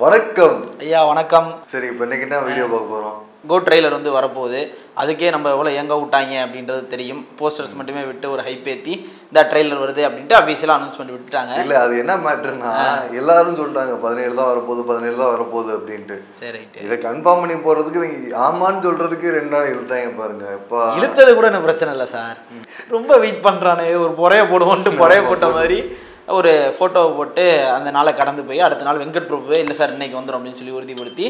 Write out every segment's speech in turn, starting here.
வணக்கம் ஐயா வணக்கம். சரி, இப்போ இன்னைக்கு என்ன வீடியோ பார்க்க போறோம்? கோ ட்ரெய்லர் வந்து வரப்போகுது. அதுக்கே நம்ம எவ்வளோ எங்கே விட்டாங்க அப்படின்றது தெரியும். போஸ்டர்ஸ் மட்டுமே விட்டு ஒரு ஹைப் ஏற்றி இந்த ட்ரெய்லர் வருது அப்படின்ட்டு அஃபீஷியலாக அனௌன்ஸ்மெண்ட் விட்டுட்டாங்க. இல்லை, அது என்ன மேட்டர்னா எல்லாரும் சொல்லிட்டாங்க 17 தான் வரப்போகுது 17 தான் வரப்போகுது அப்படின்ட்டு. சரி, ரைட்டு. இதை கன்ஃபார்ம் பண்ணி போகிறதுக்கு ஆமான்னு சொல்கிறதுக்கு 2 நாள் இழுத்தாங்க பாருங்க. இப்போ இழுத்தது கூட எனக்கு பிரச்சனை இல்லை சார். ரொம்ப வெயிட் பண்ணுறானே, ஒரு புறைய போடுவோன்ட்டு புறைய போட்ட மாதிரி ஒரு ஃபோட்டோவை போட்டு அந்த நாளை கடந்து போய் அடுத்த நாள் வெங்கட் பிரபுவே இல்லை சார் இன்னைக்கு வந்துடும் அப்படின்னு சொல்லி உறுதிப்படுத்தி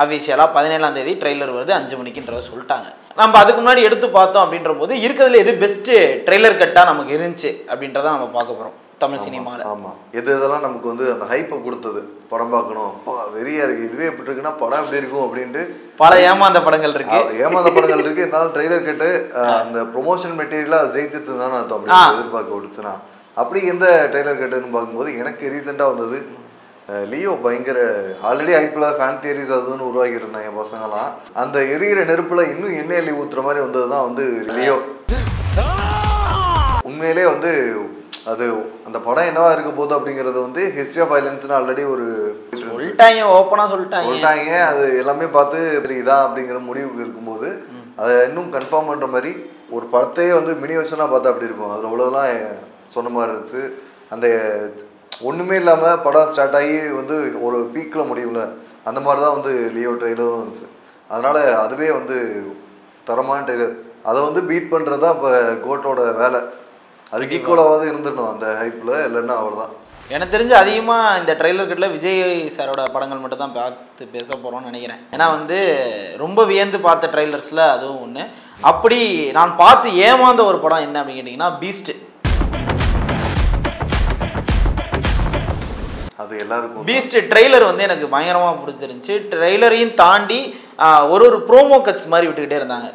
அஃபீஷியலாக 17ஆம் தேதி ட்ரெய்லர் வருது 5 மணிக்குன்றத சொல்லிட்டாங்க. நம்ம அதுக்கு முன்னாடி எடுத்து பார்த்தோம் அப்படின்ற போது இருக்கிறதுல எது பெஸ்ட்டு ட்ரெய்லர் கட்டாக நமக்கு இருந்துச்சு அப்படின்றத நம்ம பார்க்க போகிறோம் தமிழ் சினிமாவில். ஆமாம், இதெல்லாம் நமக்கு வந்து அந்த ஹைப்பை கொடுத்தது. படம் பார்க்கணும், அப்பா வெறியா இருக்குது, இதுவே எப்படி இருக்குன்னா படம் எப்படி இருக்கும் அப்படின்ட்டு பல ஏமாந்த படங்கள் இருக்கு. ஏமாந்த படங்கள் இருக்குது. என்னால் ட்ரெய்லர் கேட்டு அந்த ப்ரொமோஷன் மெட்டீரியலாக ஜெயிச்சிச்சு தானே அர்த்தம் அப்படி எதிர்பார்க்க விடுச்சுன்னா. அப்படி எந்த ட்ரெய்லர் கேட்டுன்னு பார்க்கும்போது எனக்கு ரீசெண்டாக வந்தது லியோ. பயங்கர ஆல்ரெடி ஐபிஎல் ஃபேன் தியரிஸ் அதுன்னு உருவாக்கிட்டு இருந்தாங்க பசங்களாம். அந்த எரியிற நெருப்பில் இன்னும் எண்ணெய் ஊற்றுற மாதிரி வந்தது தான் வந்து லியோ. உண்மையிலே வந்து அது அந்த படம் என்னவா இருக்க போகுது அப்படிங்கிறது வந்து ஹிஸ்ட்ரி ஆஃப் வைலன்ஸ்னு ஆல்ரெடி ஒரு ஓப்பனாக சொல்லிட்டாங்க. அது எல்லாமே பார்த்து இதான் அப்படிங்கிற முடிவுக்கு இருக்கும்போது அதை இன்னும் கன்ஃபார்ம் பண்ணுற மாதிரி ஒரு படத்தையே வந்து மினி வெர்ஷனாக பார்த்தா அப்படி இருக்கும். அதில் உள்ளதெல்லாம் சொன்ன மாதிரி இருந்துச்சு. அந்த ஒன்றுமே இல்லாமல் படம் ஸ்டார்ட் ஆகி வந்து ஒரு பீக்கில் முடியல, அந்த மாதிரி தான் வந்து லியோ ட்ரெய்லரும் இருந்துச்சு. அதனால் அதுவே வந்து தரமான ட்ரெய்லர். அதை வந்து பீட் பண்ணுறது தான் இப்போ கோட்டோட வேலை. அதுக்கு ஈக்குவலாவது இருந்துடணும் அந்த ஹைப்பில், இல்லைன்னா அவர் தான். எனக்கு தெரிஞ்சு அதிகமாக இந்த ட்ரெய்லர் கட்டில் விஜய் சாரோட படங்கள் மட்டும் தான் பார்த்து பேச போகிறோம்னு நினைக்கிறேன். ஏன்னா வந்து ரொம்ப வியந்து பார்த்த ட்ரெய்லர்ஸில் அதுவும் ஒன்று. அப்படி நான் பார்த்து ஏமாந்த ஒரு படம் என்ன அப்படின்னு கேட்டிங்கன்னா பீஸ்ட். அது எல்லாருக்கும் பீஸ்ட் ட்ரெய்லர் வந்து எனக்கு பயங்கரமாக பிடிச்சிருந்துச்சி. ட்ரெய்லரையும் தாண்டி ஒரு ப்ரோமோ கட்ஸ் மாதிரி விட்டுக்கிட்டே இருந்தாங்க.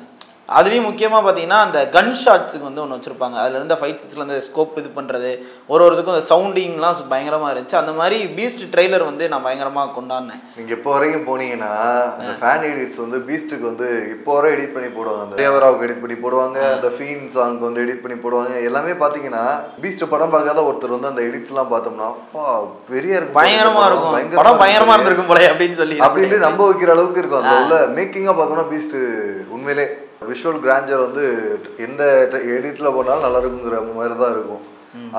அதுலேயும் முக்கியமாக பார்த்தீங்கன்னா அந்த கன் ஷாட்ஸுக்கு வந்து ஒன்று வச்சுருப்பாங்க. அதில் இருந்த ஃபைட் சீன்ஸில் அந்த ஸ்கோப் இது பண்ணுறது ஒரு இதுக்கும் அந்த சவுண்டிங்லாம் பயங்கரமாக இருந்துச்சு. அந்த மாதிரி பீஸ்ட் ட்ரெய்லர் வந்து நான் பயங்கரமாக கொண்டாடினேன். நீங்கள் இப்போ வரைக்கும் போனீங்கன்னா அந்த ஃபேன் எடிட்ஸ் வந்து பீஸ்ட்டுக்கு வந்து இப்போ வரை எடிட் பண்ணி போடுவாங்க. அந்த தேவராவுக்கு எடிட் பண்ணி போடுவாங்க, அந்த ஃபீன் சாங்க்கு வந்து எடிட் பண்ணி போடுவாங்க. எல்லாமே பார்த்தீங்கன்னா பீஸ்ட் படம் பார்க்காத ஒருத்தர் வந்து அந்த எடிட்ஸ்லாம் பார்த்தோம்னா பெரிய இருக்கும், பயங்கரமாக இருக்கும், படம் பயங்கரமாக இருந்திருக்கும் போல அப்படின்னு சொல்லி அப்படின்னு நம்ப வைக்கிற அளவுக்கு இருக்கும். அந்த உள்ள மேக்கிங்காக பார்த்தோம்னா பீஸ்ட் உண்மையிலே விஷுவல் கிராண்டர் வந்து எந்த எடிட்டில் போனாலும் நல்லா இருக்குங்கிற மாதிரி தான் இருக்கும்.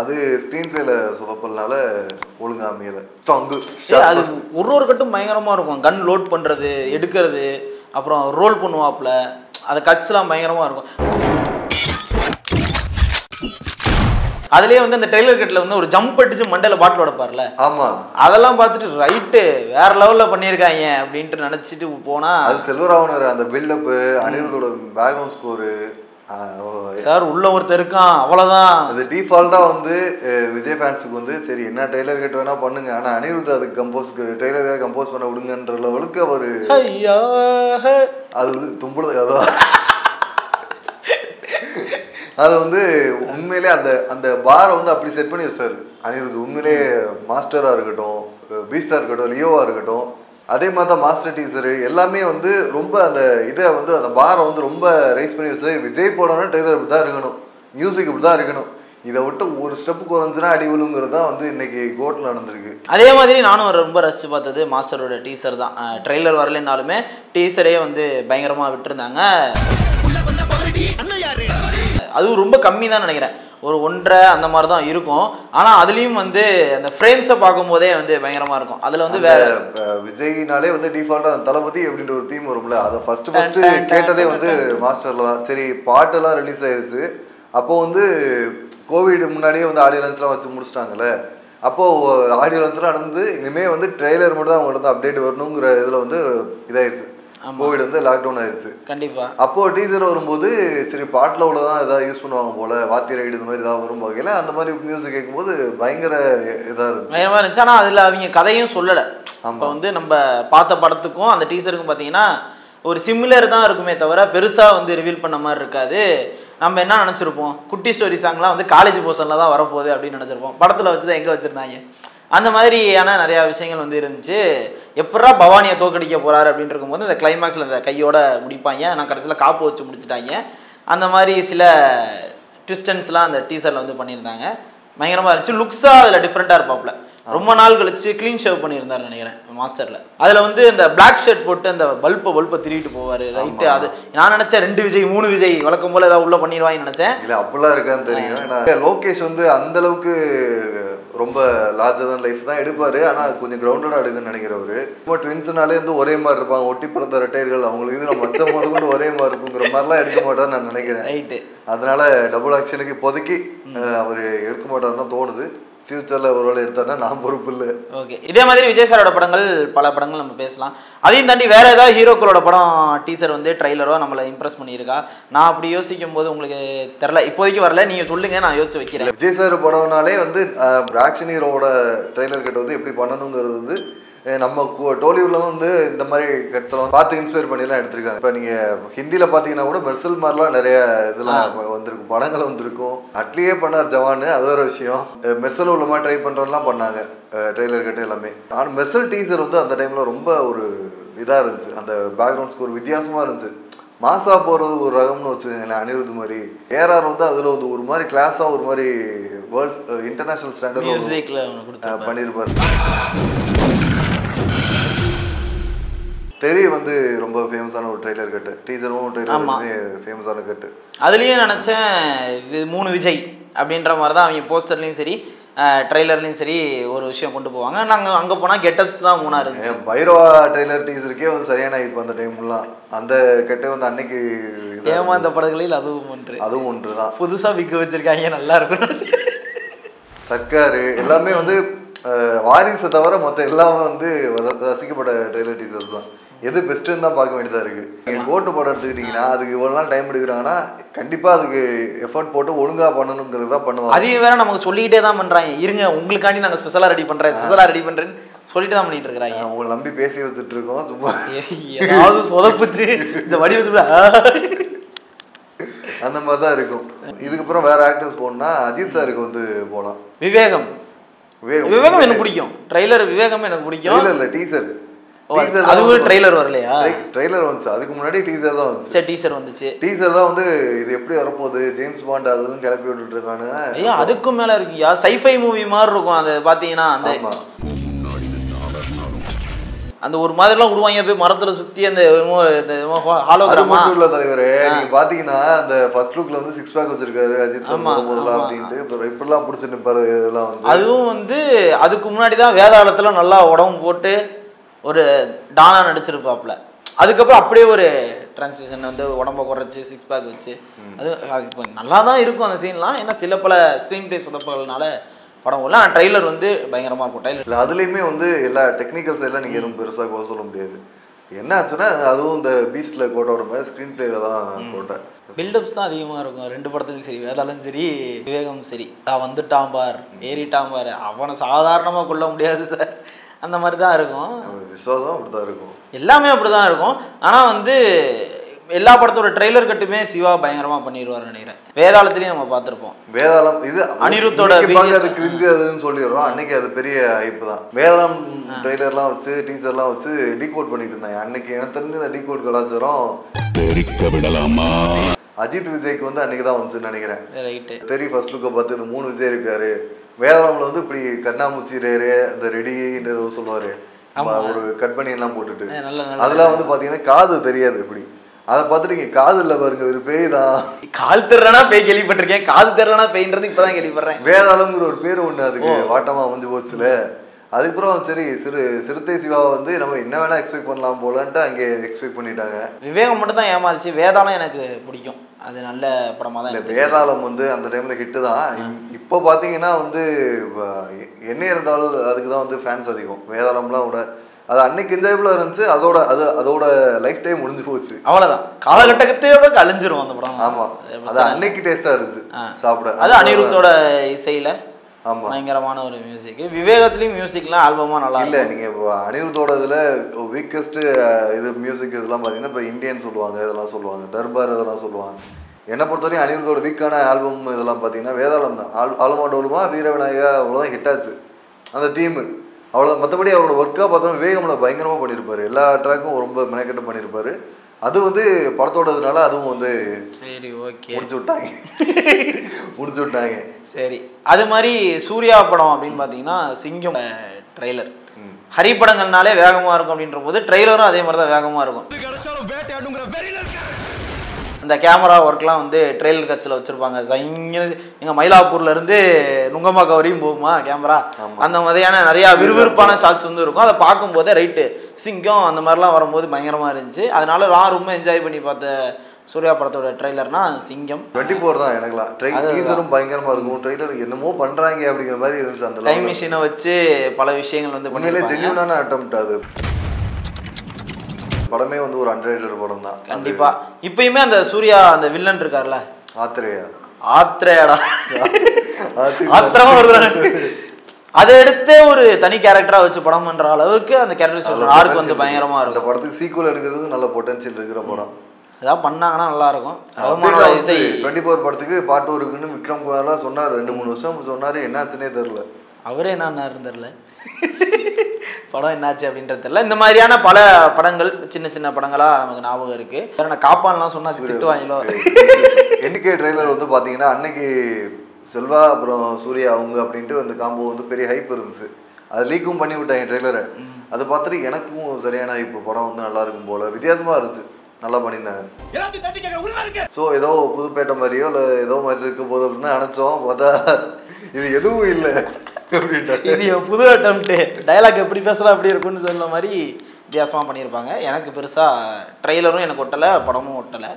அது ஸ்க்ரீன் பிளேல சொதப்பல்னால ஒழுங்கா அமையலை. அது ஒரு கட்டும் பயங்கரமாக இருக்கும். கன் லோட் பண்ணுறது, எடுக்கிறது, அப்புறம் ரோல் பண்ணுவாப்புல, அந்த கட்ஸ்லாம் பயங்கரமாக இருக்கும். அதுலேயே வந்து அந்த ட்ரெய்லர் கட்டில் வந்து ஒரு ஜம்ப் அடிச்சு மண்டையில் பாட்டில் உடப்பார்ல, ஆமாம், அதெல்லாம் பார்த்துட்டு ரைட்டு வேற லெவலில் பண்ணியிருக்காங்க அப்படின்ட்டு நினச்சிட்டு போனால் அது செல்வராவனர் அந்த பில்டப்பு, அனிருத்தோட பேக்ரவுண்ட் ஸ்கோரு சார் உள்ள ஒருத்தர் இருக்கான் அவ்வளோதான். அது டிஃபால்ட்டாக வந்து விஜய் ஃபேன்ஸுக்கு வந்து சரி என்ன ட்ரெய்லர் கட்டு வேணா பண்ணுங்க, ஆனால் அனிருத் அதுக்கு ட்ரெய்லராக கம்போஸ் பண்ண விடுங்கன்ற லெவலுக்கு அவர் அது தும்புறது. அதான் அது வந்து உண்மையிலே அந்த அந்த பாரை வந்து அப்படி செட் பண்ணி வச்சார் அனிருத். உண்மையிலே மாஸ்டராக இருக்கட்டும், பீஸ்டாக இருக்கட்டும், லியோவாக இருக்கட்டும், அதே மாதிரி தான் மாஸ்டர் டீசரு எல்லாமே வந்து ரொம்ப அந்த இதை வந்து அந்த பாரை வந்து ரொம்ப ரைஸ் பண்ணி வச்சு விஜய் போடணும்னா ட்ரெய்லர் இப்படி தான் இருக்கணும், மியூசிக் இப்படி தான் இருக்கணும், இதை விட்டு ஒரு ஸ்டெப்பு குறைஞ்சுன்னா அடி விழுங்கிறது தான் வந்து இன்னைக்கு கோட்டில் நடந்திருக்கு. அதே மாதிரி நானும் ரொம்ப ரசித்து பார்த்தது மாஸ்டரோட டீசர் தான். ட்ரெய்லர் வரலைன்னாலுமே டீசரே வந்து பயங்கரமாக விட்டுருந்தாங்க. அதுவும் ரொம்ப கம்மி தான் நினைக்கிறேன், ஒரு 1.5 அந்த மாதிரி தான் இருக்கும். ஆனால் அதுலேயும் வந்து அந்த ஃப்ரேம்ஸை பார்க்கும்போதே வந்து பயங்கரமாக இருக்கும். அதில் வந்து வேற விஜய்னாலே வந்து டிஃபால்ட்டாக அந்த தளபதி அப்படின்ற ஒரு தீம் வரும்ல, அதை ஃபஸ்ட்டு கேட்டதே வந்து மாஸ்டரில் தான். சரி, பாட்டெல்லாம் ரிலீஸ் ஆயிடுச்சு. அப்போது வந்து கோவிட் முன்னாடியே வந்து ஆடியோ லான்ச்லாம் வச்சு முடிச்சிட்டாங்கல்ல. அப்போது ஆடியோ லான்ச்லாம் நடந்து இனிமேல் வந்து ட்ரெய்லர் மட்டும் தான் அவங்கள்ட்ட அப்டேட் வரணுங்கிற இதில் வந்து இதாகிடுச்சு. கோவிட் வந்து லாக்டவுன் ஆயிடுச்சு. கண்டிப்பாக அப்போது டீசர் வரும்போது சரி பாட்டில் உள்ளதான் எதாவது யூஸ் பண்ணுவாங்க போல், வாத்தி ரைடு இந்த மாதிரி ஏதாவது வரும் வகையில் அந்த மாதிரி மியூசிக் கேட்கும்போது பயங்கர இதாக இருந்துச்சு, பயங்கரமாக இருந்துச்சு. ஆனால் அதில் அவங்க கதையும் சொல்லலை. அப்போ வந்து நம்ம பார்த்த படத்துக்கும் அந்த டீசருக்கும் பார்த்தீங்கன்னா ஒரு சிமிலர் தான் இருக்குமே தவிர பெருசாக வந்து ரிவீல் பண்ண மாதிரி இருக்காது. நம்ம என்ன நினச்சிருப்போம், குட்டி ஸ்டோரி சாங்லாம் வந்து காலேஜ் போர்ஷனில் தான் வரப்போகுது அப்படின்னு நினச்சிருப்போம். படத்தில் வச்சு தான் எங்கே வச்சுருந்தாங்க அந்த மாதிரியான நிறையா விஷயங்கள் வந்து இருந்துச்சு. எப்படா பவானியை தோக்கடிக்க போகிறாரு அப்படின்னு இருக்கும்போது இந்த கிளைமேக்ஸில் இந்த கையோட முடிப்பாங்க. நான் கடைசியில் காப்பு வச்சு முடிச்சுட்டாங்க. அந்த மாதிரி சில ட்விஸ்டன்ஸ்லாம் அந்த டீசரில் வந்து பண்ணியிருந்தாங்க. பயங்கரமாக இருந்துச்சு. லுக்ஸாக அதில் டிஃப்ரெண்ட்டாக இருப்பாப்புல. ரொம்ப நாள் கழிச்சு க்ளீன் ஷேவ் பண்ணியிருந்தாரு நினைக்கிறேன் மாஸ்டர்ல. அதுல வந்து இந்த பிளாக் ஷர்ட் போட்டு அந்த பல்பை திருவிட்டு போவாரு ரைட்டு. அது நான் நினைச்சேன் 2 விஜய் 3 விஜய் வழக்கம் போல ஏதாவது உள்ள பண்ணிடுவாங்கன்னு நினைச்சேன். இல்ல அப்படிலாம் இருக்கான்னு தெரியும். ஏன்னா லோகேஷ் வந்து அந்த அளவுக்கு ரொம்ப லார்ஜர் தன் லைஃப் தான் எடுப்பாரு. ஆனா கொஞ்சம் கிரவுண்டடா எடுக்குன்னு நினைக்கிறவரு. இப்போ ட்வின்ஸ்னாலே வந்து ஒரே மாதிரி இருப்பாங்க, ஒட்டி பிறந்த ரெட்டையர்கள், அவங்களுக்கு இது நம்ம மச்சம் போது கூட ஒரே மாதிரி இருக்குங்கிற மாதிரிலாம் எடுக்க மாட்டான்னு நான் நினைக்கிறேன். ரைட்டு. அதனால டபுள் ஆக்ஷனுக்கு இப்போதைக்கு அவர் எடுக்க மாட்டாருன்னு தான் தோணுது. ஃபியூச்சரில் ஒரு வேளை எடுத்தாருன்னா நான் பொறுப்பு இல்லை. ஓகே, இதே மாதிரி விஜய் சாரோட படங்கள் பல படங்கள் நம்ம பேசலாம். அதையும் தாண்டி வேற ஏதாவது ஹீரோக்களோட படம் டீசர் வந்து ட்ரைலரோ நம்மளை இம்ப்ரெஸ் பண்ணியிருக்கா? நான் அப்படி யோசிக்கும் போது உங்களுக்கு தெரில, இப்போதைக்கு வரல, நீங்கள் சொல்லுங்க, நான் யோசிச்சு வைக்கிறேன். விஜய் சார் படம்னாலே வந்து ஆக்ஷன் ஹீரோவோட ட்ரைலர் கட் வந்து எப்படி பண்ணணுங்கிறது வந்து நம்ம டோலிவுட்ல வந்து இந்த மாதிரி கட்டெல்லாம் பார்த்து இன்ஸ்பயர் பண்ணிலாம் எடுத்திருக்காங்க. இப்போ நீங்கள் ஹிந்தியில் பார்த்தீங்கன்னா கூட மெர்சல் மாதிரிலாம் நிறைய இதெல்லாம் வந்திருக்கும், படங்கள் வந்திருக்கும். அட்லியே பண்ணார் ஜவான், அது ஒரு விஷயம். மெர்சல் உள்ள மாதிரி ட்ரை பண்ணுறதுலாம் பண்ணாங்க ட்ரெய்லர் கட்டு எல்லாமே. ஆனால் மெர்சல் டீசர் வந்து அந்த டைமில் ரொம்ப ஒரு இதாக இருந்துச்சு. அந்த பேக்ரவுண்ட் ஸ்கோர் வித்தியாசமாக இருந்துச்சு. மாசா போகிறது ஒரு ரகம்னு வச்சுக்கோங்களேன். அனிருத் மாதிரி ஏஆர் வந்து அதில் வந்து ஒரு மாதிரி கிளாஸாக ஒரு மாதிரி வேர்ல்ட் இன்டர்நேஷ்னல் ஸ்டாண்டர்ட் பண்ணியிருப்பார். தெரிய வந்து ரொம்ப ஃபேமஸான ஒரு ட்ரெய்லர் கட்டு, டீசரும் ட்ரெய்லருமே ஃபேமஸான கட்டு. அதுலேயும் நினச்சேன் 3 விஜய் அப்படின்ற மாதிரி தான் அவங்க போஸ்டர்லேயும் சரி ட்ரெய்லர்லையும் சரி ஒரு விஷயம் கொண்டு போவாங்க. நாங்கள் அங்கே போனால் கெட்டப்ஸ் தான் 3 இருந்துச்சு. பைரவா ட்ரெய்லர் டீசருக்கே வந்து சரியான இப்போ அந்த டைம்லாம் அந்த கெட்டை வந்து அன்னைக்கு ஏமாந்த படங்களில் அதுவும் ஒன்று தான். புதுசாக விற்க வச்சுருக்காங்க, நல்லா இருக்கும். சர்க்காரு எல்லாமே வந்து வாரிசை தவிர மற்ற எல்லாமே வந்து ரசிக்கப்பட்ட ட்ரெய்லர் டீசர்ஸ் தான். எது பெஸ்ட்டுன்னு தான் பார்க்க வேண்டியதாக இருக்குது. நீங்கள் கோட்டு படம் எடுத்துக்கிட்டிங்கன்னா அதுக்கு இவ்வளோ நாள் டைம் எடுக்கிறாங்கன்னா கண்டிப்பாக அதுக்கு எஃபர்ட் போட்டு ஒழுங்காக பண்ணணுங்கிறது தான் பண்ணுவாங்க. அதையும் வேற நமக்கு சொல்லிக்கிட்டே தான் பண்ணுறாங்க. இருங்க உங்களுக்காண்டி நாங்கள் ஸ்பெஷலாக ரெடி பண்ணுறேன்னு சொல்லிட்டு தான் பண்ணிட்டு இருக்கிறாங்க. உங்களை நம்பி பேசி வச்சுட்டு இருக்கோம். சும்மா ஏதாவது சொதப்புச்சு இந்த வடிவத்துல அந்த மாதிரி தான் இருக்கும். இதுக்கப்புறம் வேற ஆக்டர்ஸ் போகணும்னா அஜித் சாருக்கு வந்து போகலாம். விவேகம் எனக்கு பிடிக்கும். ட்ரெய்லர் விவேகம் எனக்கு பிடிக்கும். இல்லை டீசர் அதுவும் ட்ரெய்லர் வரலையா? ட்ரெய்லர் வந்துச்சு, அதுக்கு முன்னாடி டீசர் தான் வந்துச்சு. சரி, டீசர் வந்துச்சு. டீசர் தான் வந்து இது எப்படி வரப்போகுது, ஜேம்ஸ் பாண்ட் அதுவும் கிளப்பி விட்டுட்டு இருக்கானு. ஐயா அதுக்கும் மேல இருக்குயா, சைஃபை மூவி மாதிரி இருக்கும். அது பாத்தீங்கன்னா அந்த ஒரு மாதிரிலாம் விடுவாங்க, போய் மரத்துல சுத்தி அந்த ஹாலோகிராம் மட்டும் இல்ல தலைவரே. நீங்க பாத்தீங்கன்னா அந்த ஃபர்ஸ்ட் லுக்ல வந்து 6 பேக் வச்சிருக்காரு அஜித் சார் முதல்ல அப்படின்ட்டு இப்படிலாம் பிடிச்சி நிற்பாரு. இதெல்லாம் வந்து அதுவும் வந்து அதுக்கு முன்னாடி தான் வேதாளத்துல நல்லா உடம்பு போட்டு ஒரு டானா நடிச்சிருப்பாப்ல. அதுக்கப்புறம் அப்படியே ஒரு டிரான்ஸ்லேஷன் வந்து உடம்ப குறைச்சி 6 பேக் வச்சு அது இப்போ நல்லா தான் இருக்கும் அந்த சீன்லாம். ஏன்னா சில பல ஸ்க்ரீன் பிளே சொதப்பல்னால படம் இல்லை. ஆனால் ட்ரெய்லர் வந்து பயங்கரமாக இருக்கும். ட்ரெய்லர் அதுலேயுமே வந்து எல்லா டெக்னிக்கல்ஸ் எல்லாம் நீங்கள் எதுவும் பெருசாக கோர சொல்ல முடியாது. என்ன ஆச்சுன்னா அதுவும் இந்த பீஸ்டில் கோட்டோட மாதிரி ஸ்க்ரீன் பிளேல தான் கோட்டை. பில்டப்ஸ் தான் அதிகமாக இருக்கும் 2 படத்துலையும் சரி, வேதாளம் சரி விவேகம் சரி. வந்துட்டான் பார், ஏறிட்டான் பார், அவனை சாதாரணமாக கொள்ள முடியாது சார், அந்த மாதிரி தான் இருக்கும். விசுவாசம் அப்படி தான் இருக்கும், எல்லாமே அப்படி தான் இருக்கும். ஆனால் வந்து எல்லா படத்தோட ட்ரெய்லர் கட்டுமே சிவா பயங்கரமாக பண்ணிடுவார்னு நினைக்கிறேன். வேதாளத்துலேயும் நம்ம பார்த்துருப்போம். வேதாளம் இது அனிருத்தோட அது கிரிஞ்சு அதுன்னு சொல்லிடுறோம். அன்னைக்கு அது பெரிய ஹைப் தான். வேதாளம் ட்ரெய்லர்லாம் வச்சு டீசர்லாம் வச்சு டீகோட் பண்ணிட்டு இருந்தாங்க அன்னைக்கு. எனக்கு தெரிஞ்ச இந்த டீகோட் கலாச்சாரம் அஜித் விஜய்க்கு வந்து அன்னைக்கு தான் வந்துச்சுன்னு நினைக்கிறேன். ரைட்டு. தெரி ஃபர்ஸ்ட் லுக்கை பார்த்து இந்த 3 விஜய் இருக்காரு. வேதாளம்ல வந்து இப்படி கண்ணாமூச்சி ரேரு இந்த ரெடின்னு சொல்லுவாரு, ஒரு கட் பண்ணி எல்லாம் போட்டுட்டு. அதெல்லாம் வந்து பாத்தீங்கன்னா காது தெரியாது. இப்படி அதை பார்த்துட்டு இங்கே காது இல்லை பாருங்க, ஒரு பேய் தான். கால் தெரியலனா பேய் கேள்விப்பட்டிருக்கேன், காது தெரியலனா பேய்ன்றது இப்பதான் கேள்விப்படுறேன். வேதாளம்ங்கிற ஒரு பேர் ஒன்று அதுக்கு வாட்டமா அமைஞ்சு போச்சுல. அதுக்கப்புறம் சரி சிறுத்தை சிவாவை வந்து நம்ம என்ன வேணா எக்ஸ்பெக்ட் பண்ணலாம் போலன்ட்டு அங்கே எக்ஸ்பெக்ட் பண்ணிட்டாங்க. விவேகம் மட்டும் தான் ஏமாறிச்சு. வேதாளம் எனக்கு பிடிக்கும், அது நல்ல படமாக தான். இல்லை வேதாளம் வந்து அந்த டைமில் ஹிட்டு தான். இப்போ பார்த்தீங்கன்னா வந்து என்ன இருந்தாலும் அதுக்கு தான் வந்து ஃபேன்ஸ் அதிகம். வேதாளம்லாம் விட அது அன்னைக்கு என்ஜாயபிளாக இருந்துச்சு. அதோட லைஃப் டைம் முடிஞ்சு போச்சு, அவ்வளோதான். காலகட்டத்தையோட கழிஞ்சிரும் அந்த படம். ஆமாம், அது அன்னைக்கு டேஸ்டாக இருந்துச்சு சாப்பிட. அது அனிருத்தோட இசையில் ஆமாம் பயங்கரமான ஒரு மியூசிக். விவேகத்துலேயும் மியூசிக்லாம் ஆல்பமாக நல்லா இல்லை. நீங்கள் இப்போ அனிருத்தோட இதில் வீக்கஸ்ட்டு இது மியூசிக் இதெல்லாம் பார்த்தீங்கன்னா இப்போ இந்தியன் சொல்லுவாங்க, இதெல்லாம் சொல்லுவாங்க, தர்பார் இதெல்லாம் சொல்லுவாங்க. என்னை பொறுத்தவரைக்கும் அனிருத்தோட வீக்கான ஆல்பம் இதெல்லாம் பார்த்தீங்கன்னா வேதாளம் தான். ஆலமாடோலுமா வீரவிநாயகா அவ்வளோதான் ஹிட் ஆச்சு அந்த தீமு, அவ்வளோ. மற்றபடி அவரோட ஒர்க்காக பார்த்தோம்னா விவேகமில் பயங்கரமாக பண்ணியிருப்பார். எல்லா ட்ராக்கும் ரொம்ப மெனக்கெட்டு பண்ணியிருப்பார். அது வந்து படத்தோடதுனால அதுவும் வந்து சரி ஓகே முடிச்சு விட்டாங்க. சரி, அது மாதிரி சூர்யா படம் அப்படின்னு பார்த்தீங்கன்னா சிங்கம் ட்ரெய்லர் ஹரி படங்கள்னாலே வேகமாக இருக்கும் அப்படின்ற போது ட்ரெய்லரும் அதே மாதிரி தான் வேகமாக இருக்கும். இந்த கேமரா ஒர்க்லாம் வந்து ட்ரெய்லர் கட்சியில் வச்சுருப்பாங்க. எங்கள் மயிலாப்பூர்லேருந்து நுங்கம்பாக்கம் வரையும் போகுமா கேமரா, அந்த மாதிரியான நிறையா விறுவிறுப்பான ஷாட்ஸ் வந்து இருக்கும். அதை பார்க்கும்போதே ரைட்டு சிங்கம் அந்த மாதிரிலாம் வரும்போது பயங்கரமாக இருந்துச்சு. அதனால நான் ரொம்ப என்ஜாய் பண்ணி பார்த்த சூர்யா படத்தோட ட்ரெய்லர்னா சிங்கம் 24 தான். எனக்குலாம் டீசரும் பயங்கரமாக இருக்கும். ட்ரெய்லர் என்னமோ பண்ணுறாங்க அப்படிங்கிற மாதிரி இருந்துச்சு. அந்த டைம் மிஷினை வச்சு பல விஷயங்கள் வந்து உண்மையிலே ஜென்யூனான அட்டெம்ப்ட் அது. படமே வந்து ஒரு அண்டர்ரேட்டட் படம் தான் கண்டிப்பா. இப்பயுமே அந்த சூர்யா அந்த வில்லன் இருக்கார்ல, ஆத்ரேயாடா ஆத்திரமா வருவாரு. அதை எடுத்து ஒரு தனி கேரக்டரா வச்சு படம் பண்ற அளவுக்கு அந்த கேரக்டர் ஆர்க் வந்து பயங்கரமா இருக்கும். அந்த படத்துக்கு சீக்குவல் எடுக்கிறதுக்கு நல்ல பொட்டன்ஷியல் இருக்கிற படம். ஏதாவது பண்ணாங்கன்னா நல்லா இருக்கும். 24 படத்துக்கு பாட்டு இருக்குன்னு விக்ரம் குமார்லாம் சொன்னார். 2-3 வருஷம் சொன்னாரு. என்னாச்சுன்னே தெரியல. அவரே என்ன தெரியல, படம் என்னாச்சு அப்படின்றது தெரியல. இந்த மாதிரியான பல படங்கள் சின்ன சின்ன படங்களா நமக்கு ஞாபகம் இருக்கு. நான் காப்பான்லாம் சொன்னா திட்டுவாங்களோ. என்கே ட்ரெய்லர் வந்து பாத்தீங்கன்னா அன்னைக்கு செல்வா அப்புறம் சூர்யா அவங்க அப்படின்ட்டு அந்த காம்போ வந்து பெரிய ஹைப் இருந்துச்சு. அது லீக்கும் பண்ணி விட்டாங்க ட்ரெய்லரை. அதை பார்த்துட்டு எனக்கும் சரியான இப்போ படம் வந்து நல்லா இருக்கும் போல, வித்தியாசமா இருந்துச்சு, நல்லா பண்ணியிருந்தாங்க. ஸோ ஏதோ புதுப்பேட்டை மாதிரியோ இல்லை ஏதோ மாதிரி இருக்க போது அப்படின்னு நினச்சோம். பார்த்தா இது எதுவும் இல்லை அப்படின்ட்டு. இது புது அட்டெம்ப்ட், டைலாக் எப்படி பேசுகிறா அப்படி இருக்குன்னு சொல்ல மாதிரி வித்தியாசமாக பண்ணியிருப்பாங்க. எனக்கு பெருசாக ட்ரெய்லரும் எனக்கு ஒட்டலை, படமும் ஒட்டலை.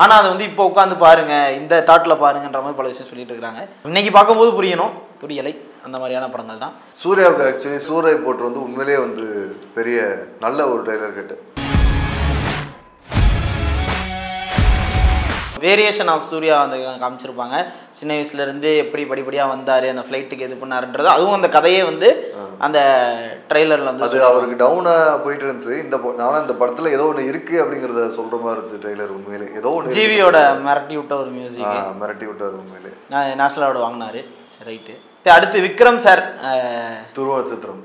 ஆனால் அதை வந்து இப்போ உட்காந்து பாருங்கள், இந்த தாட்டில் பாருங்கன்ற மாதிரி பல விஷயம் சொல்லிட்டு இருக்காங்க. இன்னைக்கு பார்க்கும்போது புரியணும், புரியலை. அந்த மாதிரியான படங்கள் தான். சூர்யாவுக்கு ஆக்சுவலி சூர்யா போட்டு வந்து உண்மையிலேயே வந்து பெரிய நல்ல ஒரு ட்ரெய்லர் கேட்டு. வேரியேஷன் ஆஃப் சூர்யா வந்து காமிச்சிருப்பாங்க. சின்ன வயசுலேருந்து எப்படி படிப்படியாக வந்தார், அந்த ஃப்ளைட்டுக்கு இது பண்ணாருன்றது, அதுவும் அந்த கதையே வந்து அந்த ட்ரெய்லரில் வந்து அது அவருக்கு டவுனாக போயிட்டு இருந்துச்சு. ஆனால் இந்த படத்தில் ஏதோ ஒன்று இருக்குது அப்படிங்கிறத சொல்கிற மாதிரி இருந்துச்சு ட்ரெய்லர். உண்மையிலே ஏதோ ஒன்று ஜிவியோட மிரட்டி விட்ட ஒரு மியூசிக், மிரட்டி விட்டார் உண்மையிலே. நேஷனல் அவார்டு வாங்கினார். சரி, ரைட்டு. அடுத்து விக்ரம் சார் துருவ நட்சத்திரம்.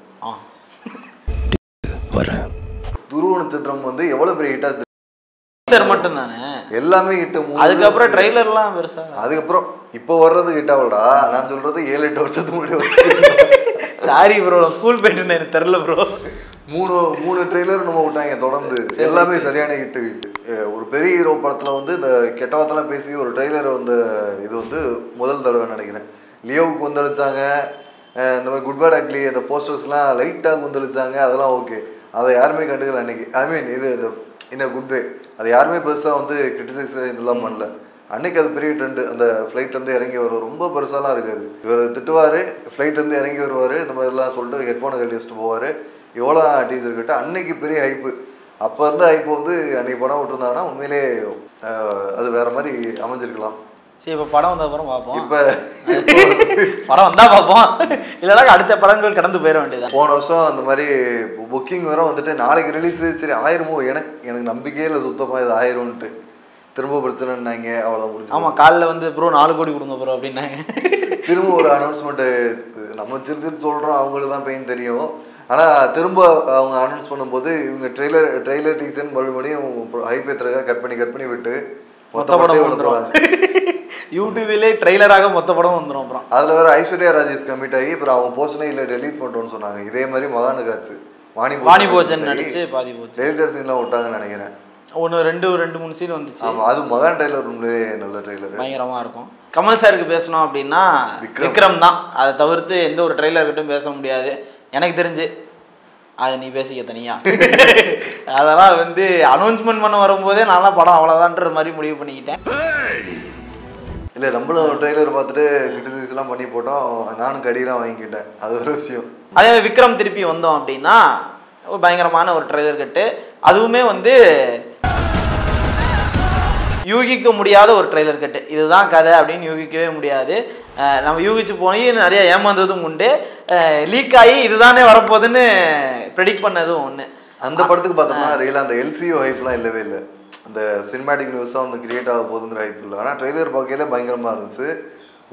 துருவ நட்சத்திரம் வந்து எவ்வளோ பெரிய ஹிட்டாக சார் மட்டும் தானே எல்லாமே ஹிட். அதுக்கப்புறம் ட்ரெய்லர்லாம் பெருசா, அதுக்கப்புறம் இப்போ வர்றது ஹிட் ஆகலடா. நான் சொல்றது 7-8 வருஷத்துக்கு முன்னாடி. சாரி ப்ரோ, ஸ்கூல் போயிட்டு எனக்கு தெரியல ப்ரோ. மூணு ட்ரெய்லர் நம்ம விட்டாங்க தொடர்ந்து, எல்லாமே சரியான ஹிட்டு. ஒரு பெரிய ஹீரோ படத்தில் வந்து இந்த கெட்டவாத்தெல்லாம் பேசி ஒரு ட்ரெய்லர் வந்து இது வந்து முதல் தடவை நினைக்கிறேன். லியோவுக்கு கொந்தளிச்சாங்க, இந்த மாதிரி குட் பேட் அக்லி அந்த போஸ்டர்ஸ்லாம் லைட்டாக கொந்தளிச்சாங்க, அதெல்லாம் ஓகே. அதை யாருமே கண்டுக்கல அன்னைக்கு. ஐ மீன் இது இன்னும் குட் வே, அதை யாருமே பெருசாக வந்து கிரிட்டிசைஸ் இதெல்லாம் பண்ணல அன்னைக்கு. அது பெரிய ட்ரெண்டு. அந்த ஃப்ளைட்லேருந்து இறங்கி வருவார், ரொம்ப பெருசாலாம் இருக்காது. இவர் திட்டுவார், ஃப்ளைட்லேருந்து இறங்கி வருவார், இந்த மாதிரிலாம் சொல்லிட்டு ஹெட்ஃபோனை கட்டி வச்சுட்டு போவார். எவ்வளோ டீசர் கிட்ட அன்னைக்கு பெரிய ஹைப்பு. அப்போ இருந்த ஹைப்பு வந்து அன்னைக்கு படம் விட்டுருந்தாங்கன்னா உண்மையிலே அது வேற மாதிரி அமைஞ்சிருக்கலாம். சரி, இப்போ படம் வந்த அப்புறம் பார்ப்போம். இப்போ படம் வந்தால் பார்ப்போம், இல்லைனா அடுத்த படங்கள் கடந்து போயிட வேண்டியது. போன வருஷம் அந்த மாதிரி புக்கிங் வேற வந்துட்டு நாளைக்கு ரிலீஸு, சரி ஆயிருமோ, எனக்கு நம்பிக்கையே இல்லை சுத்தமாக இது ஆயிரும்ன்ட்டு. திரும்ப பிரச்சனைன்னாங்க, அவ்வளோ முடிஞ்சு. ஆமாம், காலைல வந்து ப்ரோ 4 கோடி கொடுங்க ப்ரோ அப்படின்னாங்க. திரும்ப ஒரு அனௌன்ஸ்மெண்ட்டு நம்ம சிறு சொல்கிறோம், அவங்களுக்கு தான் பெயின் தெரியும். ஆனால் திரும்ப அவங்க அனௌன்ஸ் பண்ணும்போது இவங்க ட்ரெய்லர் டீசர் மறுபடியும் ஹைப் ஏற்றுறதுக்காக கட் பண்ணி விட்டு மொத்த படம் வந்துடுவாங்க. யூடியூப்லேயே ட்ரெய்லராக மொத்த படம் வந்துடும். அப்புறம் அதில் வேறு ஐஸ்வர்யா ராஜேஷ் கமிட் ஆகி அப்புறம் அவங்க போஸ்டனே இல்லை டெலீட் பண்ணிட்டோன்னு சொன்னாங்க. இதே மாதிரி மகானு காட்சி வாணி போஜன் நடிச்சு பாதி போச்சு. டெலிட்டட் சீன்லாம் விட்டாங்கன்னு நினைக்கிறேன். ரெண்டு 3 சீன் வந்துச்சு. ஆமாம், அது மகான் ட்ரெய்லர் உண்மையிலே நல்ல ட்ரெய்லர், பயங்கரமாக இருக்கும். கமல் சாருக்கு பேசணும் அப்படின்னா விக்ரம் தான். அதை தவிர்த்து எந்த ஒரு ட்ரெய்லர்கிட்டும் பேச முடியாது எனக்கு தெரிஞ்சு. அதை நீ பேசிக்க தனியா. அதெல்லாம் வந்து அனௌன்ஸ்மெண்ட் பண்ண வரும்போதே நான்லாம் படம் அவ்வளோதான்ற மாதிரி முடிவு பண்ணிக்கிட்டேன். இல்லை, நம்மளும் ட்ரெய்லர் பார்த்துட்டு கிரிட்டிசைஸ்லாம் பண்ணி போட்டோம். நானும் கடியெல்லாம் வாங்கிக்கிட்டேன், அது ஒரு விஷயம். அதே விக்ரம் திருப்பி வந்தோம் அப்படின்னா பயங்கரமான ஒரு ட்ரெய்லர் கட்டு. அதுவுமே வந்து யூகிக்க முடியாத ஒரு ட்ரெய்லர் கட்டு. இதுதான் கதை அப்படின்னு யூகிக்கவே முடியாது. நம்ம யூகிச்சு போய் நிறைய ஏமாந்ததும் உண்டு. லீக் ஆகி இதுதானே வரப்போகுதுன்னு ப்ரெடிக்ட் பண்ணதும் ஒன்று. அந்த படத்துக்கு பார்த்தோம்னா ரியலாக அந்த எல்சிஓ ஹைப்லாம் இல்லவே இல்லை. அந்த சினிமேட்டிக் நியூஸாக ஒன்று கிரியேட் ஆக போகுதுங்கிற ஹைப் இல்லை. ஆனால் ட்ரெய்லர் பார்க்கையில பயங்கரமாக இருந்துச்சு.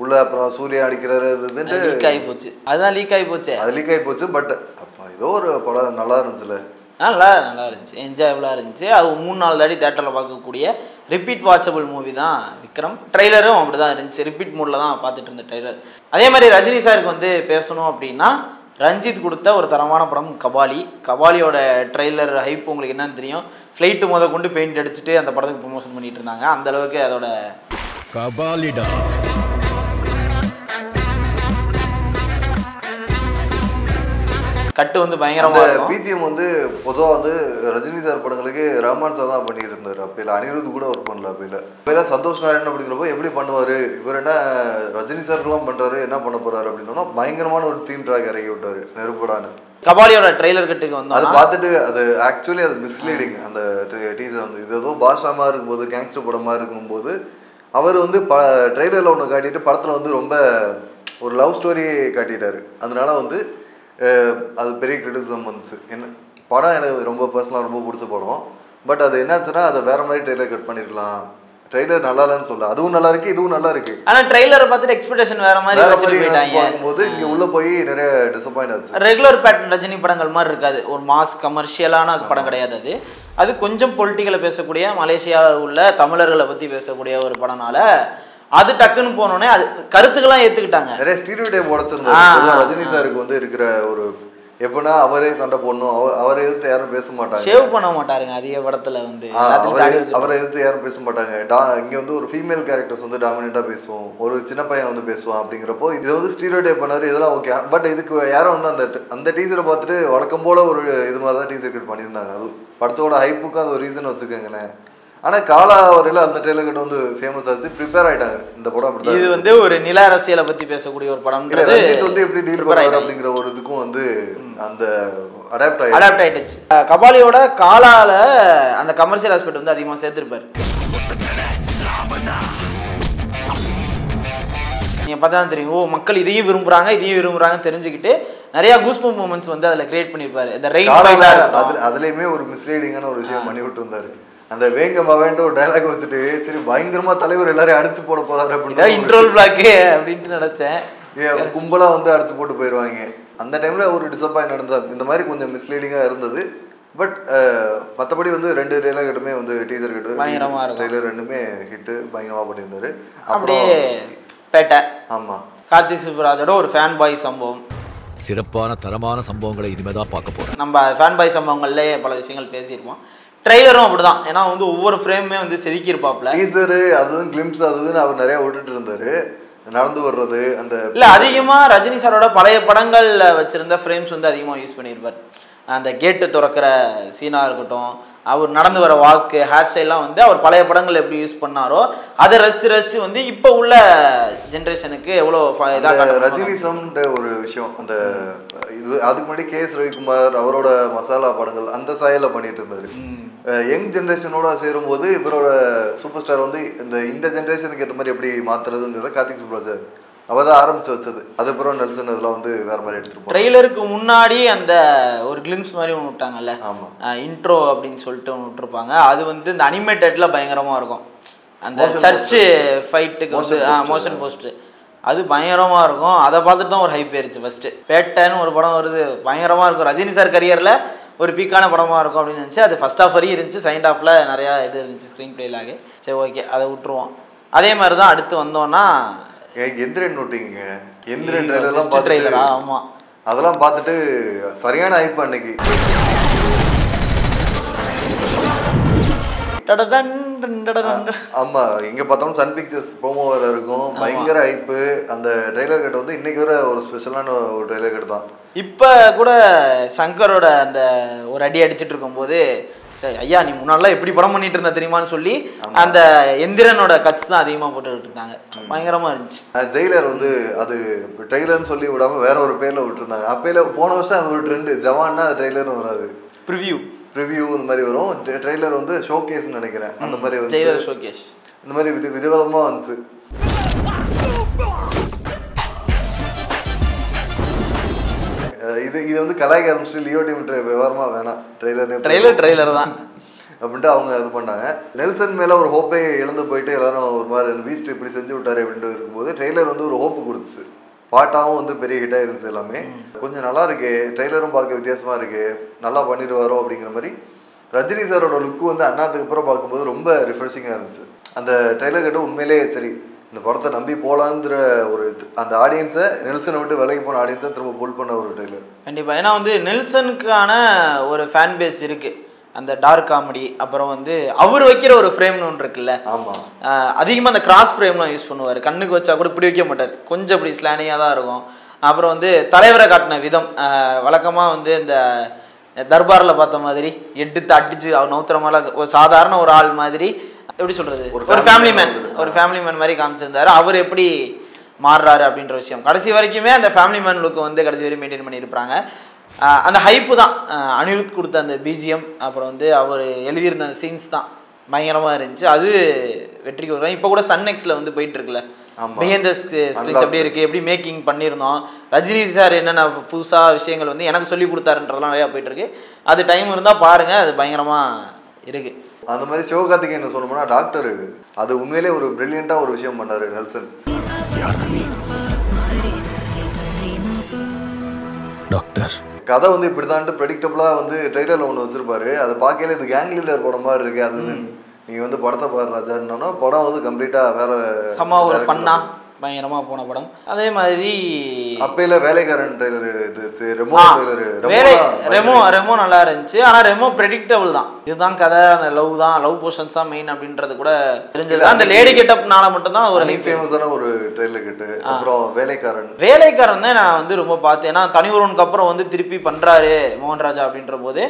உள்ள அப்புறம் சூர்யா அடிக்கிறாரு, லீக் ஆகி போச்சு. அதுதான் லீக் ஆகி போச்சு, அது லீக் ஆகி போச்சு. பட் அப்போ ஏதோ ஒரு படம் நல்லா இருந்துச்சுல. நல்லா இருந்துச்சு, என்ஜாயபுளாக இருந்துச்சு. அது 3-4 தாடி தேட்டரில் பார்க்கக்கூடிய ரிப்பீட் வாட்சபிள் மூவி தான் விக்ரம். ட்ரெய்லரும் அப்படி தான் இருந்துச்சு, ரிப்பீட் மூடில் தான் பார்த்துட்டு இருந்த ட்ரெய்லர். அதே மாதிரி ரஜினி சாருக்கு வந்து பேசணும் அப்படின்னா ரஞ்சித் கொடுத்த ஒரு தரமான படம் கபாலி. கபாலியோட ட்ரெய்லர் ஹைப் உங்களுக்கு என்னன்னு தெரியும். ஃப்ளைட்டு கொண்டு பெயிண்ட் அடிச்சுட்டு அந்த படத்துக்கு ப்ரொமோஷன் பண்ணிட்டு இருந்தாங்க. அந்த அளவுக்கு அதோட கபாலிடா கட்டு வந்து பயங்கரமா இருக்கும். பிஜிஎம் வந்து பொதுவாக வந்து ரஜினி சார் படங்களுக்கு ரஹ்மான் சார் தான் பண்ணிட்டு இருந்தாரு. அப்பயில அனிருத் கூட ஒர்க் பண்ணல. அப்பயில சந்தோஷ் நாராயணன் அப்படிங்கிறப்போ எப்படி பண்ணுவாரு இவர், என்ன ரஜினி சாருக்குலாம் பண்றாரு, என்ன பண்ண போறாரு அப்படின்னா பயங்கரமான ஒரு தீம் ட்ராக் இறக்கி விட்டாரு நெருப்படான்னு. கபாலியோட ட்ரெய்லர் கட்டுக்கு வந்து அது பார்த்துட்டு அது ஆக்சுவலி அது மிஸ்லீடிங். அந்த டீசர் வந்து இது ஏதோ பாஷாமா இருக்கும்போது கேங்ஸ்டர் படமா இருக்கும்போது அவர் வந்து ட்ரெய்லரில் ஒன்று காட்டிட்டு படத்தில் வந்து ரொம்ப ஒரு லவ் ஸ்டோரியே காட்டிட்டாரு. அதனால வந்து அது பெரிய கிரிட்டிசிசம் வந்துச்சு. என்ன படம் எனக்கு ரொம்ப பர்சனலாக ரொம்ப பிடிச்ச படம். பட் அது என்னாச்சுன்னா அதை வேற மாதிரி ட்ரெய்லர் கட் பண்ணிருக்கலாம். ட்ரெய்லர் நல்லா இல்லைன்னு சொல்ல, அதுவும் நல்லா இருக்கு இதுவும் நல்லா இருக்கு. ஆனால் ட்ரெய்லரை பார்த்துட்டு எக்ஸ்பெக்டேஷன் வேற மாதிரி பார்க்கும்போது இங்கே உள்ள போய் நிறைய டிசப்பாயிண்ட் ஆச்சு. ரெகுலர் பேட்டர்ன் ரஜினி படங்கள் மாதிரி இருக்காது. ஒரு மாஸ் கமர்ஷியலான படம் கிடையாது. அது கொஞ்சம் பொலிட்டிக்கலை பேசக்கூடிய மலேசியாவில் உள்ள தமிழர்களை பற்றி பேசக்கூடிய ஒரு படம்னால அது டக்குன்னு போனோடனே அது கருத்துக்கெல்லாம் ஏற்றுக்கிட்டாங்க. நிறைய ஸ்டீரியோடைப் உடைச்சிருந்தாரு. ரஜினி சாருக்கு வந்து இருக்கிற ஒரு எப்படின்னா அவரே சண்டை போடணும், அவரை எதிர்த்து யாரும் பேச மாட்டாங்க, சேவ் பண்ண மாட்டாருங்க அதிக படத்துல வந்து. அவரை எதிர்த்து யாரும் பேச மாட்டாங்க. இங்க வந்து ஒரு ஃபீமேல் கேரக்டர்ஸ் வந்து டாமினேட்டா பேசுவோம், ஒரு சின்ன பையன் வந்து பேசுவான். அப்படிங்கிறப்போ இது வந்து ஸ்டீரியோடைப் பண்ணாரு, இதெல்லாம் ஓகே. பட் இதுக்கு யாரும் வந்து அந்த டீசரை பார்த்துட்டு வழக்கம் போல ஒரு இது மாதிரி தான் டீசர் கட் பண்ணியிருந்தாங்க. அது படத்தோட ஹைப்புக்கு அது ஒரு ரீசன் வச்சுக்கோங்களேன். ஆனால் காலா வரையில் அந்த ட்ரெய்லர் கட் வந்து ஃபேமஸ் ஆச்சு, ப்ரிப்பேர் ஆகிட்டாங்க. இந்த படம் அப்படி இது வந்து ஒரு நில அரசியலை பற்றி பேசக்கூடிய ஒரு படம். ரஞ்சித் வந்து எப்படி டீல் பண்ணுவார் அப்படிங்கிற ஒரு இதுக்கும் வந்து அந்த அடாப்ட் ஆயிடுச்சு. கபாலியோட காலால அந்த கமர்ஷியல் ஆஸ்பெக்ட் வந்து அதிகமாக சேர்த்துருப்பாரு. நீங்கள் பார்த்தா தான் தெரியும், ஓ மக்கள் இதையும் விரும்புகிறாங்க தெரிஞ்சுக்கிட்டு நிறையா கூஸ்பம்ப் மூமெண்ட்ஸ் வந்து அதில் கிரியேட் பண்ணியிருப்பாரு. இந்த ரெயின் அதுலேயுமே ஒரு மிஸ்லீடிங்கான ஒரு விஷயம் பண்ணி விட்டு இருந்தாரு. அந்த வேங்கமாவேன்ட்டு ஒரு டைலாக் வச்சுட்டு சரி பயங்கரமா தலைவர் எல்லாரையும் அடிச்சு போட போறாரு அப்படின்னு இன்ட்ரோல் பிளாக் அப்படின்ட்டு நினைச்சேன். கும்பலா வந்து அடிச்சு போட்டு போயிடுவாங்க. அந்த டைம்ல ஒரு டிசப்பாயிண்ட் நடந்தது. இந்த மாதிரி கொஞ்சம் மிஸ்லீடிங்கா இருந்தது. பட் மற்றபடி வந்து 2 ட்ரெய்லர் கட்டுமே வந்து டீசர் கட்டு பயங்கரமா இருக்கும். ட்ரெய்லர் 2மே ஹிட்டு பயங்கரமா பண்ணியிருந்தாரு. அப்படியே பேட்டை. ஆமா, கார்த்திக் சுப்புராஜோட ஒரு ஃபேன் பாய் சம்பவம், சிறப்பான தரமான சம்பவங்களை இனிமேதான் பார்க்க போறோம். நம்ம ஃபேன் பாய் சம்பவங்கள்லேயே பல விஷயங்கள் பேசியிருப்போம். ட்ரெய்லரும் அப்படிதான். ஏன்னா வந்து ஒவ்வொரு ஃப்ரேமுமே வந்து செதுக்கியிருப்பாப்ல. டீசர் அதுவும் கிளிம்ஸ் அதுன்னு அவர் நிறைய விட்டுட்டு இருந்தாரு. நடந்து வர்றது அந்த இல்லை அதிகமாக ரஜினி சாரோட பழைய படங்கள்ல வச்சிருந்த ஃப்ரேம்ஸ் வந்து அதிகமாக யூஸ் பண்ணியிருப்பார். அந்த கேட்டு திறக்கிற சீனாக இருக்கட்டும், அவர் நடந்து வர வாக்கு, ஹேர் ஸ்டைல்லாம் வந்து அவர் பழைய படங்கள் எப்படி யூஸ் பண்ணாரோ அதை ரசி வந்து இப்போ உள்ள ஜென்ரேஷனுக்கு எவ்வளோ இதாக ரஜினிசம்ன்ற ஒரு விஷயம். அந்த இது அதுக்கு முன்னாடி KS ரவிக்குமார் அவரோட மசாலா படங்கள் அந்த சாயலில் பண்ணிட்டு இருந்தாரு. யங் ஜென்ரேஷனோட சேரும்போது இவரோட சூப்பர் ஸ்டார் வந்து இந்த ஜென்ரேஷனுக்கு ஏற்ற மாதிரி எப்படி மாத்துறதுங்கிறத கார்த்திக் சுப்ராஜ் அவள் தான் ஆரம்பிச்சு வச்சது. அதுக்கப்புறம் நெல்சன் இதெல்லாம் வந்து வேற மாதிரி எடுத்துருப்போம். ட்ரெய்லருக்கு முன்னாடி அந்த ஒரு கிளிம்ஸ் மாதிரி ஒன்று விட்டாங்கல்ல, இன்ட்ரோ அப்படின்னு சொல்லிட்டு ஒன்று விட்டுருப்பாங்க. அது வந்து இந்த அனிமேட்டட்ல பயங்கரமாக இருக்கும். அந்த சர்ச்சு ஃபைட்டுக்கு வந்து மோஷன் போஸ்ட்டு அது பயங்கரமாக இருக்கும். அதை பார்த்துட்டு தான் ஒரு ஹைப் ஆயிடுச்சு. ஃபஸ்ட்டு பேட்டைன்னு ஒரு படம் வருது, பயங்கரமாக இருக்கும். ரஜினி சார் கரியரில் ஒரு பீக்கான படமாக இருக்கும் அப்படின்னு நினச்சி அது ஃபஸ்ட் ஹாஃப் வரையும் இருந்துச்சு. செகண்ட் ஹாஃபில் நிறையா இது இருந்துச்சு ஸ்க்ரீன் பிளேலாக. சரி ஓகே அதை விட்டுருவோம். அதே மாதிரி தான் அடுத்து வந்தோன்னா எந்திரன் நோட்டிங்க. எந்திரன் ட்ரெய்லர்லாம் பார்த்துட்டு ஆமாம் அதெல்லாம் பார்த்துட்டு சரியான ஹைப் அன்னைக்கு. ஆமா, எங்க பார்த்தாலும் சன் பிக்சர்ஸ் ப்ரோமோ வேற இருக்கும், பயங்கர ஹைப்பு. அந்த ட்ரெய்லர் கட் வந்து இன்னைக்கு வர ஒரு ஸ்பெஷலான ஒரு ட்ரெய்லர் கட் தான். இப்போ கூட சங்கரோட அந்த ஒரு அடி அடிச்சுட்டு இருக்கும்போது சரி ஐயா நீ முன்னாடிலாம் எப்படி படம் பண்ணிட்டு இருந்தா தெரியுமான்னு சொல்லி அந்த எந்திரனோட கட்ஸ் தான் அதிகமாக போட்டுக்கிட்டு இருந்தாங்க. பயங்கரமா இருந்துச்சு. ஜெயிலர் வந்து அது ட்ரெய்லர்னு சொல்லி விடாம வேற ஒரு பேர்ல விட்டுருந்தாங்க. அப்பையில போன வருஷம் அது ஒரு ட்ரெண்டு. ஜவான்னா ட்ரெய்லர்னு வராது, ப்ரிவ்யூ இந்த மாதிரி வரும். ட்ரெய்லர் வந்து ஷோகேஸ்ன்னு நினைக்கிறேன். அந்த மாதிரி ஜெயிலர் ஷோகேஸ் இந்த மாதிரி விதவிதமாக வந்துச்சு. இது வந்து கலாய்க்க ஆரம்பிச்சுட்டு லியோ டீம் விவரமா வேணாம், ட்ரெய்லர் தான் அப்படின்ட்டு அவங்க இது பண்ணாங்க. நெல்சன் மேலே ஒரு ஹோப்பை இழந்து போயிட்டு எல்லாரும் ஒரு மாதிரி அந்த பீஸ்ட் இப்படி செஞ்சு விட்டாரு அப்படின்ட்டு இருக்கும்போது ட்ரெய்லர் வந்து ஒரு ஹோப்பு கொடுத்துச்சு. பாட்டாகவும் வந்து பெரிய ஹிட் ஆயிருந்துச்சு எல்லாமே. கொஞ்சம் நல்லா இருக்கு, ட்ரெய்லரும் பார்க்க வித்தியாசமாக இருக்கு, நல்லா பண்ணிடுவாரோ அப்படிங்கிற மாதிரி. ரஜினி சாரோட லுக்கு வந்து அண்ணாத்துக்கு அப்புறம் பார்க்கும்போது ரொம்ப ரிஃப்ரெஷிங்காக இருந்துச்சு. அந்த ட்ரெய்லர் கிட்ட உண்மையிலேயே சரி இந்த படத்தை நம்பி போகலான்ற ஒரு அந்த ஆடியன்ஸை, நெல்சனை விட்டு விலகி போன ஆடியன்ஸை திரும்ப புல் பண்ண ஒரு ட்ரெய்லர். கண்டிப்பாக. ஏன்னா வந்து நெல்சனுக்கான ஒரு ஃபேன் பேஸ் இருக்குது. அந்த டார்க் காமெடி, அப்புறம் வந்து அவர் வைக்கிற ஒரு ஃப்ரேம்னு ஒன்று இருக்குல்ல. ஆமாம், அதிகமாக அந்த கிராஸ் ஃப்ரேம்லாம் யூஸ் பண்ணுவார். கண்ணுக்கு வச்சா கூட இப்படி வைக்க மாட்டார், கொஞ்சம் இப்படி ஸ்லானியாக தான் இருக்கும். அப்புறம் வந்து தலைவரை காட்டின விதம் வழக்கமாக வந்து இந்த தர்பாரில் பார்த்த மாதிரி எடுத்து அடிச்சு அவர் நவுத்துற மாதிரி ஒரு சாதாரண ஒரு ஆள் மாதிரி, எப்படி சொல்கிறது, ஒரு ஃபேமிலி மேன் மாதிரி காமிச்சிருந்தாரு. அவர் எப்படி மாறுறாரு அப்படின்ற விஷயம் கடைசி வரைக்குமே அந்த ஃபேமிலி மேன் லுக்கு வந்து கடைசி வரைக்கும் மெயின்டைன் பண்ணியிருப்பாங்க. அந்த ஹைப்பு தான் அனிருத் கொடுத்த அந்த பிஜிஎம், அப்புறம் வந்து அவர் எழுதியிருந்த அந்த சீன்ஸ் தான் பயங்கரமாக இருந்துச்சு. அது வெற்றிக்கு வருவாங்க. இப்போ கூட சன் நெக்ஸ்ட்ல வந்து போயிட்டு இருக்குல்ல, பிஹைண்ட் தி ஸ்கிரீன்ஸ் எப்படி இருக்குது, எப்படி மேக்கிங் பண்ணியிருந்தோம், ரஜினி சார் என்னென்ன புதுசாக விஷயங்கள் வந்து எனக்கு சொல்லி கொடுத்தாருன்றதெல்லாம் நிறையா போயிட்டுருக்கு. அது டைம் இருந்தால் பாருங்கள், அது பயங்கரமாக இருக்குது. அந்த மாதிரி சிவகார்த்திகேயன் சொன்னோம்னா டாக்டர், அது உண்மையிலே ஒரு பிரில்லியண்ட்டாக ஒரு விஷயம் பண்ணார் நெல்சன். டாக்டர் கதை வந்து இப்படி தான் ப்ரெடிக்டபுளாக வந்து ட்ரெய்லரில் ஒன்று வச்சுருப்பாரு. அது பார்க்கல இது கேங் லீடர் படம் மாதிரி இருக்குது. அது நீங்கள் வந்து படத்தை பாரு ராஜான்னா படம் வந்து கம்ப்ளீட்டாக வேற சமா ஒரு ஃபன்னா பயங்கரமாக போன படம். அதே மாதிரி அப்பையில வேலைக்காரன் ட்ரெய்லர், இது ரெமோ நல்லா இருந்துச்சு. ஆனால் ரெமோ ப்ரெடிக்டபிள் தான். இதுதான் கதை, அந்த லவ் போர்ஷன்ஸ் தான் மெயின் அப்படின்றது கூட தெரிஞ்சது. அந்த லேடி கெட்டப்னால மட்டும்தான் ஒரு ஃபேமஸான ஒரு ட்ரெய்லர் கெட்டு. அப்புறம் வேலைக்காரன் தான் நான் வந்து ரொம்ப பார்த்தேன். ஏன்னா தனி ஒருவனுக்கு அப்புறம் வந்து திருப்பி பண்ணுறாரு மோகன்ராஜா அப்படின்ற போது,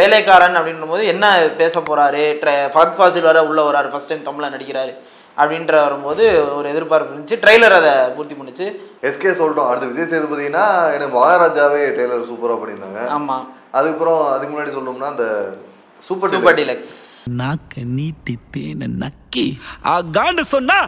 வேலைக்காரன் அப்படின்ற போது என்ன பேச போகிறாரு, ஃபஹத் ஃபாசில் வர உள்ளே வராரு, ஃபர்ஸ்ட் டைம் தமிழில் நடிக்கிறாரு அப்படின்ற வரும்போது ஒரு எதிர்பார்ப்பு இருந்துச்சு. ட்ரெய்லர் அதை பூர்த்தி பண்ணிச்சு. எஸ்கே சொல்லிட்டோம். அடுத்து விஜய் சேதுபதினா எனக்கு மகாராஜாவே ட்ரெய்லர் சூப்பராக பண்ணியிருந்தாங்க. ஆமாம். அதுக்கப்புறம் அதுக்கு முன்னாடி சொல்லணும்னா அந்த சூப்பர் டீலக்ஸ் நாக்க நீட்டி தேன நக்கி ஆகான்னு சொன்னா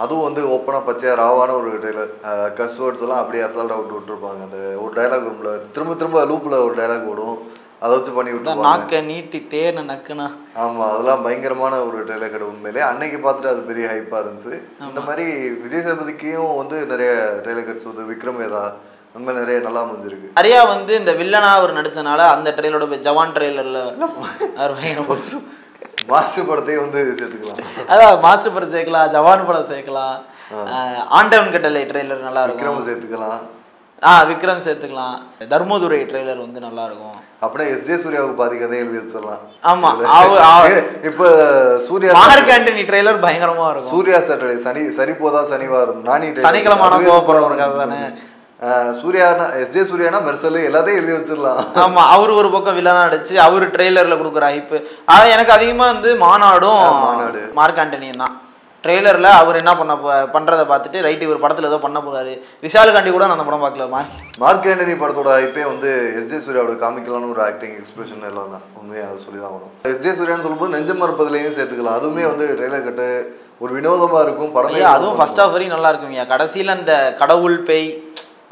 அதுவும் வந்து ஓப்பனாக பச்சையாக ராவான ஒரு ட்ரெய்லர். கஸ்வேர்ட்ஸ் எல்லாம் அப்படியே அசால்ட்டாக விட்டுருப்பாங்க. அந்த ஒரு டைலாக் ரூமில் திரும்ப லூப்பில் ஒரு டைலாக் ஓடும், அதை வச்சு பண்ணி விட்டு நாக்க நீட்டி தேன நக்குனா. ஆமாம், அதெல்லாம் பயங்கரமான ஒரு ட்ரெய்லர் கடை. உண்மையிலே அன்னைக்கு பார்த்துட்டு அது பெரிய ஹைப்பாக இருந்துச்சு. இந்த மாதிரி விஜய் சேதுபதிக்கும் வந்து நிறைய ட்ரெய்லர் கட்ஸ் வந்து விக்ரம் வேதா அந்த மாதிரி நிறைய நல்லா அமைஞ்சிருக்கு. நிறையா வந்து இந்த வில்லனா அவர் நடிச்சனால அந்த ட்ரெய்லரோட ஜவான் ட்ரெய்லரில் மாஸ்டர் படத்தையும் வந்து சேர்த்துக்கலாம். அதான் மாஸ்டர் படம் சேர்க்கலாம், ஜவான் படம் சேர்க்கலாம், ஆண்டவன் கட்டளை ட்ரெய்லர் நல்லா இருக்கும், விக்ரம் சேர்த்துக்கலாம். விக்ரம் சேர்த்துக்கலாம், தர்மதுரை ட்ரெய்லர் வந்து நல்லா இருக்கும். அப்படியே எஸ்ஜே சூர்யாவுக்கு பாதி கதை எழுதி வச்சிடலாம். ஆமா, இப்ப சூர்யா மார்க் ஆண்டனி ட்ரெய்லர் பயங்கரமா இருக்கும். சூர்யா சாட்டர்டே சரி போதா சனிவாரம் நானி சனிக்கிழமை கோவப்படுறவங்க தானே. சூர்யானா எஸ்ஜே சூர்யானா மெர்சல் எல்லாத்தையும் எழுதி வச்சிடலாம். ஆமா, அவரு ஒரு பக்கம் வில்லனா அடிச்சு அவரு ட்ரெய்லர்ல கொடுக்குற ஹைப்பு. அதான் எனக்கு அதிகமா வந்து மாநாடு மார்க் ஆண்டனியும் தான். ட்ரெய்லரில் அவர் என்ன பண்ணுறதை பார்த்துட்டு ரைட்டு இவர் படத்தில் ஏதோ பண்ண போகிறாரு. விஷாலுக்காண்டி கூட நான் அந்த படம் பார்க்கல. மார்க் ஆண்டனி படத்தோட ஹைப்பே வந்து எஸ்ஜே சூர்யாவோட காமிக்கலான்னு ஒரு ஆக்டிங் எக்ஸ்பிரஷன் எல்லாம் தான். உண்மையாக அதை சொல்லி தான் ஆகணும். எஸ்ஜே சூர்யான்னு சொல்லும்போது நெஞ்சம் மறுப்பதுலையும் சேர்த்துக்கலாம். அதுவுமே வந்து ட்ரெய்லர் கட்டு ஒரு வினோதமாக இருக்கும் படமே. அதுவும் ஃபர்ஸ்ட் ஆஃப் வரையும் நல்லா இருக்குங்க. கடைசியில் அந்த கடவுள் பேய்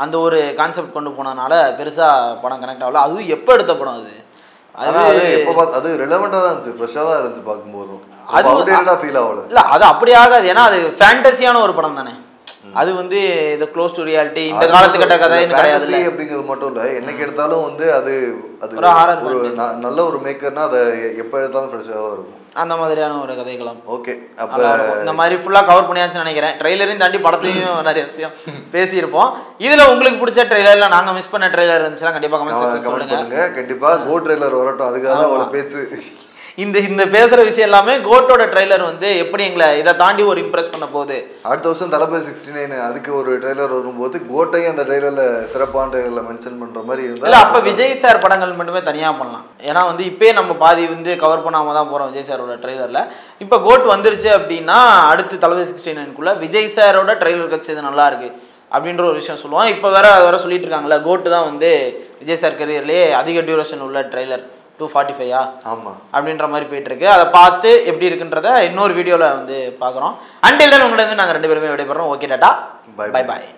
அந்த ஒரு கான்செப்ட் கொண்டு போனதுனால பெருசாக படம் கனெக்ட் ஆகல. அதுவும் எப்போ எடுத்த படம் அது? அது எப்போ பார்த்து அது ரெலவெண்ட்டாக தான் இருந்துச்சு, ஃப்ரெஷ்ஷாக தான் இருந்துச்சு பார்க்கும்போதும். அது ஃபீல் ஆகல. இல்லை, அது அப்படி ஆகாது. ஏன்னா அது ஃபேண்டசியான ஒரு படம் தானே. அது வந்து இது க்ளோஸ் டு ரியாலிட்டி, இந்த காலத்துக்கிட்ட கதை கிடையாது அப்படிங்கிறது மட்டும் இல்லை. என்னைக்கு எடுத்தாலும் வந்து அது ஒரு நல்ல ஒரு மேக்கர்னா அதை எப்போ எடுத்தாலும் ஃப்ரெஷ்ஷாக தான் இருக்கும். அந்த மாதிரியான ஒரு கதைகளும். ஓகே, அப்போ இந்த மாதிரி ஃபுல்லாக கவர் பண்ணியாச்சுன்னு நினைக்கிறேன். ட்ரெய்லரையும் தாண்டி படத்தையும் நிறைய விஷயம் பேசியிருப்போம். இதில் உங்களுக்கு பிடிச்ச ட்ரெய்லரில் நாங்கள் மிஸ் பண்ண ட்ரெய்லர் இருந்துச்சுன்னா கண்டிப்பாக கமெண்ட் செக்ஷன் சொல்லுங்க. கண்டிப்பாக கோ ட்ரெய்லர் வரட்டும், அதுக்காக தான் அவ்வளோ பேச்சு. இந்த பேசுகிற விஷயம் எல்லாமே கோட்டோட ட்ரெய்லர் வந்து எப்படி எங்களை இதை தாண்டி ஒரு இம்ப்ரெஸ் பண்ண போகுது. அடுத்த வருஷம் தளபதி 69 அதுக்கு ஒரு ட்ரெய்லர் வரும்போது கோட்டையும் அந்த ட்ரெய்லரில் சிறப்பான ட்ரெய்லரில் மென்ஷன் பண்ணுற மாதிரி இருந்தால் இல்லை, அப்போ விஜய் சார் படங்கள் மட்டுமே தனியாக பண்ணலாம். ஏன்னா வந்து இப்போயே நம்ம பாதி வந்து கவர் பண்ணாமல் தான் போகிறோம் விஜய் சாரோட ட்ரெய்லரில். இப்போ கோட் வந்துருச்சு அப்படின்னா அடுத்து தளபதி 69க்குள்ளே விஜய் சாரோட ட்ரெய்லர் கட்சி இது நல்லா இருக்குது அப்படின்ற ஒரு விஷயம் சொல்லுவோம். இப்போ வேற சொல்லிட்டு இருக்காங்களே, கோட்டு தான் வந்து விஜய் சார் கரியர்லேயே அதிக டியூரேஷன் உள்ள ட்ரெய்லர் 245 ஆமாம் அப்படின்ற மாதிரி போயிட்டு இருக்கு. அதை பார்த்து எப்படி இருக்குன்றத இன்னொரு வீடியோவில் வந்து பார்க்குறோம். அண்டில் தென் உங்களிடம் நாங்கள் 2 பேருமே விடைபெறோம். ஓகே டாட்டா, பை பாய்.